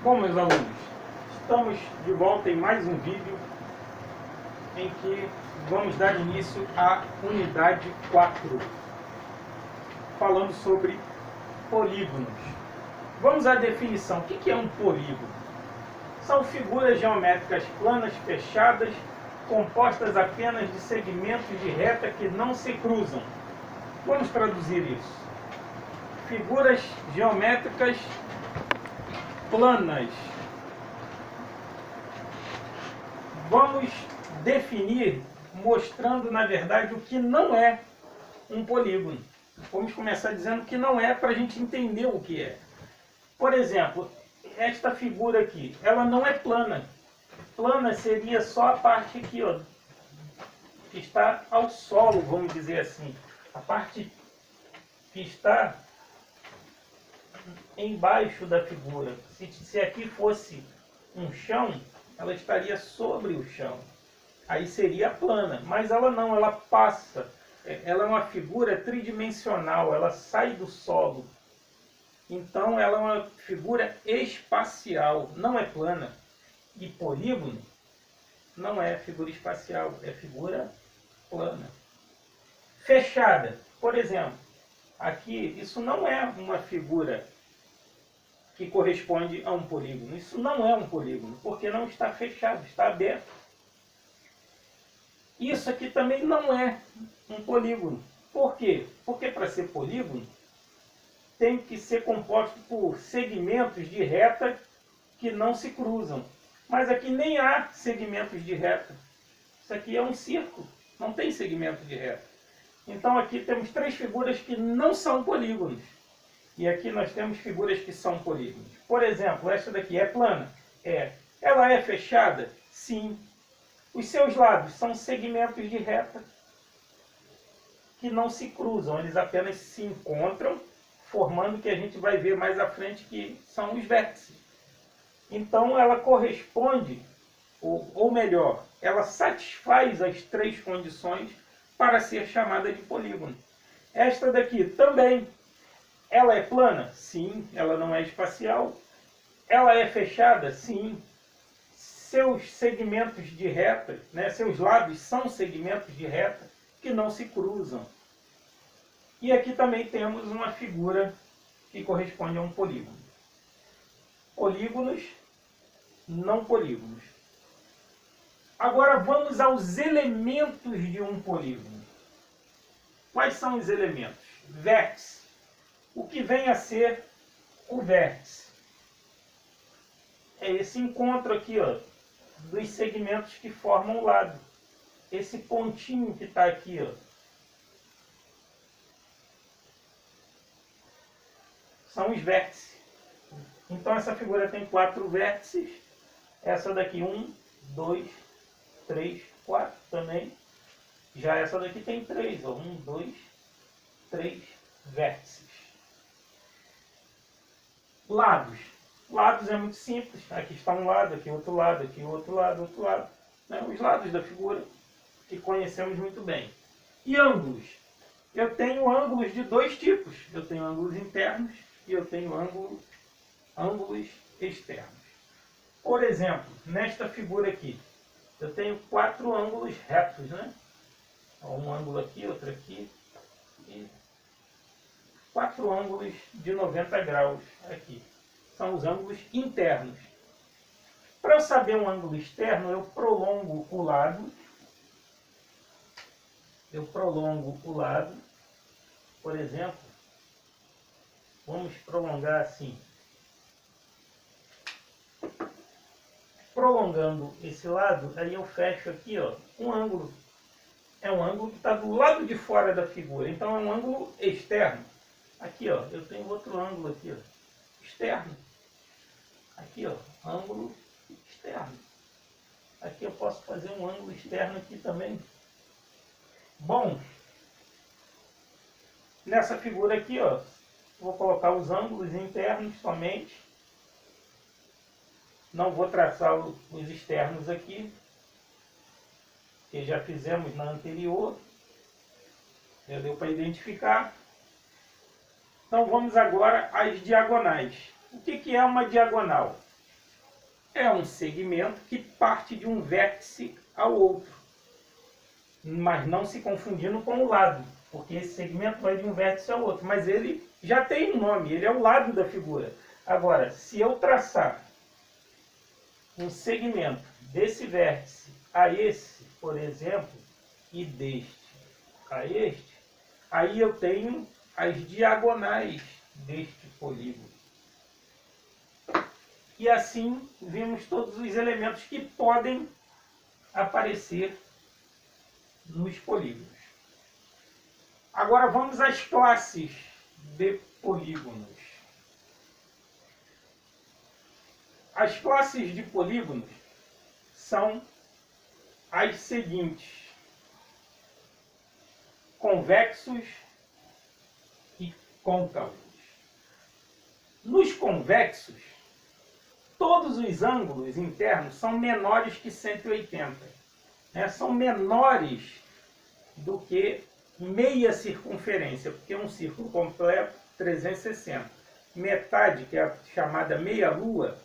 Bom, meus alunos, estamos de volta em mais um vídeo em que vamos dar início à unidade 4, falando sobre polígonos. Vamos à definição. O que é um polígono? São figuras geométricas planas fechadas, compostas apenas de segmentos de reta que não se cruzam. Vamos traduzir isso. Figuras geométricas planas. Vamos definir mostrando, na verdade, o que não é um polígono. Vamos começar dizendo que não é, para a gente entender o que é. Por exemplo, esta figura aqui, ela não é plana. Plana seria só a parte aqui, ó, que está ao solo, vamos dizer assim. A parte que está embaixo da figura. Se aqui fosse um chão, ela estaria sobre o chão. Aí seria plana, mas ela não, ela passa. Ela é uma figura tridimensional, ela sai do solo. Então ela é uma figura espacial, não é plana. E polígono não é figura espacial, é figura plana. Fechada, por exemplo, aqui isso não é uma figura que corresponde a um polígono. Isso não é um polígono, porque não está fechado, está aberto. Isso aqui também não é um polígono. Por quê? Porque para ser polígono tem que ser composto por segmentos de reta que não se cruzam. Mas aqui nem há segmentos de reta. Isso aqui é um círculo, não tem segmento de reta. Então aqui temos três figuras que não são polígonos. E aqui nós temos figuras que são polígonos. Por exemplo, esta daqui é plana? É. Ela é fechada? Sim. Os seus lados são segmentos de reta que não se cruzam, eles apenas se encontram, formando o que a gente vai ver mais à frente, que são os vértices. Então ela corresponde, ou melhor, ela satisfaz as três condições para ser chamada de polígono. Esta daqui também. Ela é plana? Sim. Ela não é espacial? Ela é fechada? Sim. Seus segmentos de reta, né, seus lados são segmentos de reta que não se cruzam. E aqui também temos uma figura que corresponde a um polígono. Polígonos, não polígonos. Agora vamos aos elementos de um polígono. Quais são os elementos? Vértice. O que vem a ser o vértice? É esse encontro aqui, ó, dos segmentos que formam o lado. Esse pontinho que está aqui, ó, são os vértices. Então essa figura tem 4 vértices. Essa daqui 1, 2, 3, 4 também. Já essa daqui tem 3, ó, 1, 2, 3 vértices. Lados. Lados é muito simples. Aqui está um lado, aqui outro lado, aqui outro lado, outro lado. Né? Os lados da figura que conhecemos muito bem. E ângulos. Eu tenho ângulos de dois tipos. Eu tenho ângulos internos e eu tenho ângulos externos. Por exemplo, nesta figura aqui, eu tenho 4 ângulos retos, né? Um ângulo aqui, outro aqui e 4 ângulos de 90 graus aqui. São os ângulos internos. Para eu saber um ângulo externo, eu prolongo o lado. Por exemplo, vamos prolongar assim. Prolongando esse lado, aí eu fecho aqui, ó, um ângulo. É um ângulo que está do lado de fora da figura. Então é um ângulo externo. Aqui, ó, eu tenho outro ângulo aqui, ó, externo. Aqui, ó, ângulo externo. Aqui eu posso fazer um ângulo externo aqui também. Bom, nessa figura aqui, ó, vou colocar os ângulos internos somente. Não vou traçar os externos aqui, que já fizemos na anterior. Já deu para identificar. Então vamos agora às diagonais. O que é uma diagonal? é um segmento que parte de um vértice ao outro, mas não se confundindo com o lado, porque esse segmento vai de um vértice ao outro, mas ele já tem um nome, ele é o lado da figura. Agora, se eu traçar um segmento desse vértice a esse, por exemplo, e deste a este, aí eu tenho as diagonais deste polígono. E assim vimos todos os elementos que podem aparecer nos polígonos. Agora vamos às classes de polígonos. As classes de polígonos são as seguintes: convexos e côncavos. Nos convexos, todos os ângulos internos são menores que 180. São menores do que meia circunferência, porque um círculo completo, 360. Metade, que é a chamada meia-lua,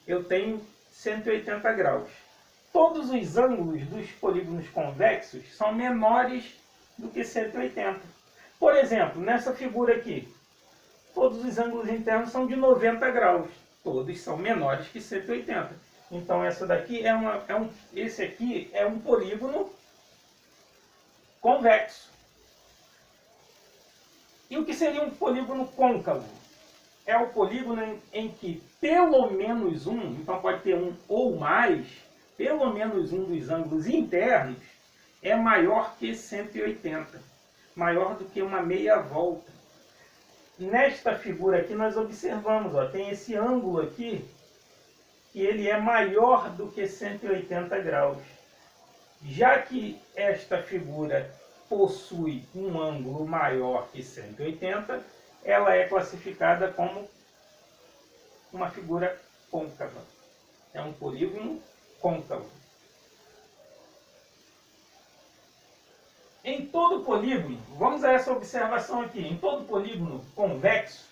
eu tenho 180 graus. Todos os ângulos dos polígonos convexos são menores do que 180. Por exemplo, nessa figura aqui, todos os ângulos internos são de 90 graus. Todos são menores que 180. Então essa daqui esse aqui é um polígono convexo. E o que seria um polígono côncavo? É o polígono em que pelo menos um, então pode ter um ou mais, pelo menos um dos ângulos internos é maior que 180, maior do que uma meia volta. Nesta figura aqui nós observamos, tem esse ângulo aqui, que ele é maior do que 180 graus. Já que esta figura possui um ângulo maior que 180, ela é classificada como uma figura côncava. É um polígono côncavo. Em todo polígono, vamos a essa observação aqui, em todo polígono convexo,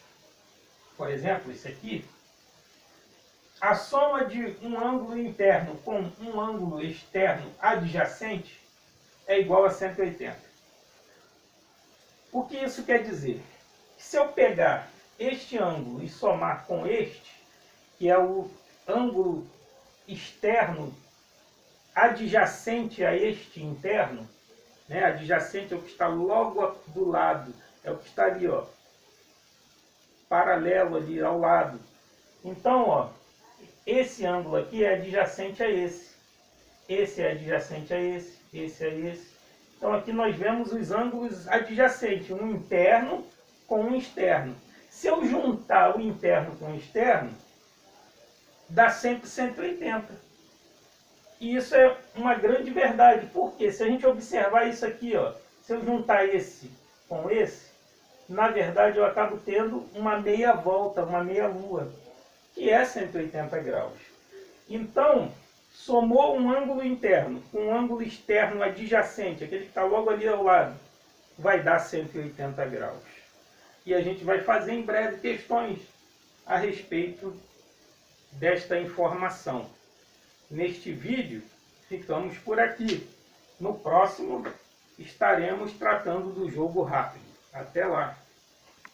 por exemplo, esse aqui, a soma de um ângulo interno com um ângulo externo adjacente é igual a 180. O que isso quer dizer? Se eu pegar este ângulo e somar com este, que é o ângulo externo adjacente a este interno, adjacente é o que está logo do lado, é o que está ali, paralelo ali ao lado. Então, esse ângulo aqui é adjacente a esse. Esse é adjacente a esse, esse a esse. Então aqui nós vemos os ângulos adjacentes, um interno com um externo. Se eu juntar o interno com o externo, dá sempre 180. E isso é uma grande verdade, porque se a gente observar isso aqui, se eu juntar esse com esse, na verdade eu acabo tendo uma meia volta, uma meia lua, que é 180 graus. Então, somou um ângulo interno com um ângulo externo adjacente, aquele que está logo ali ao lado, vai dar 180 graus. E a gente vai fazer em breve questões a respeito desta informação. Neste vídeo, ficamos por aqui. No próximo, estaremos tratando do jogo rápido. Até lá!